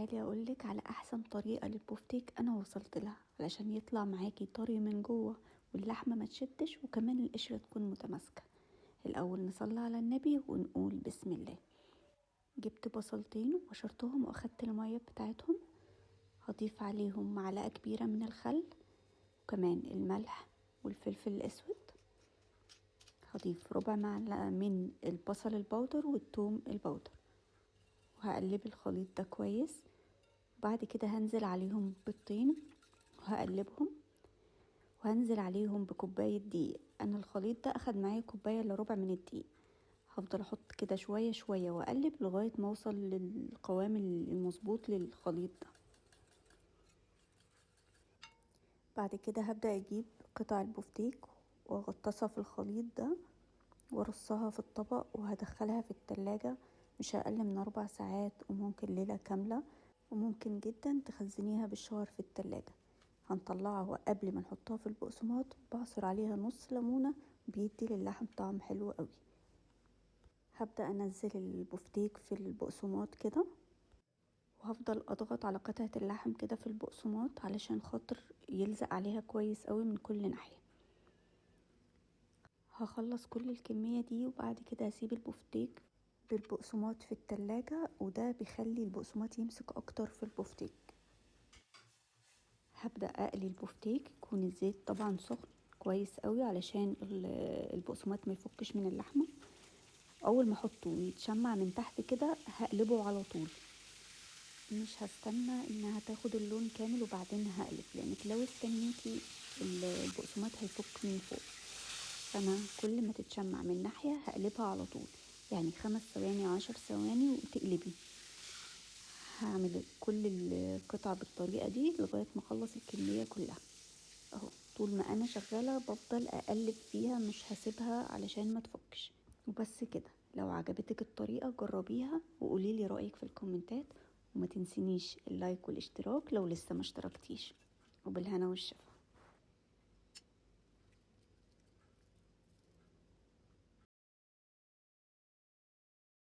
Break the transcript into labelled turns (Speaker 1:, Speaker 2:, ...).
Speaker 1: تعالي اقولك على احسن طريقة للبوفتيك انا وصلت لها علشان يطلع معاكي طري من جوه واللحمة ما تشدش وكمان القشرة تكون متماسكة. الاول نصلي على النبي ونقول بسم الله. جبت بصلتين وبشرتهم واخدت المية بتاعتهم. هضيف عليهم معلقة كبيرة من الخل وكمان الملح والفلفل الاسود. هضيف ربع معلقة من البصل البودر والثوم البودر وهقلب الخليط ده كويس. بعد كده هنزل عليهم بيضتين وهقلبهم وهنزل عليهم بكوباية دقيق. انا الخليط ده اخد معايا كوباية الا ربع من الدقيق. هفضل احط كده شوية شوية واقلب لغاية ما اوصل للقوام المظبوط للخليط ده. بعد كده هبدأ اجيب قطع البفتيك واغطسها في الخليط ده وارصها في الطبق وهدخلها في التلاجة مش اقل من 4 ساعات وممكن ليلة كاملة، وممكن جدا تخزنيها بالشهر في التلاجة. هنطلعها وقبل ما نحطها في البقسماط بعصر عليها نص ليمونة بيدي للحم طعم حلو قوي. هبدأ انزل البفتيك في البقسماط كده وهفضل اضغط على قطعة اللحم كده في البقسماط علشان خاطر يلزق عليها كويس قوي من كل ناحية. هخلص كل الكمية دي وبعد كده هسيب البفتيك بالبقسماط في التلاجة وده بيخلي البقسماط يمسك اكتر في البفتيك. هبدأ اقلي البفتيك يكون الزيت طبعا سخن كويس قوي علشان البقسماط ما يفكش من اللحمة. اول ما احطه يتشمع من تحت كده هقلبه على طول، مش هستنى انها تاخد اللون كامل وبعدين هقلب، لانك لو استنيتي البقسماط هيفك من فوق. فانا كل ما تتشمع من ناحية هقلبها على طول، يعني 5 ثواني 10 ثواني وتقلبي. هعمل كل القطع بالطريقة دي لغاية ما اخلص الكمية كلها اهو. طول ما انا شغالة بفضل اقلب فيها مش هسيبها علشان ما تفكش. وبس كده، لو عجبتك الطريقة جربيها وقوليلي رأيك في الكومنتات، وما تنسينيش اللايك والاشتراك لو لسه ما اشتركتيش. وبالهنا والشفا.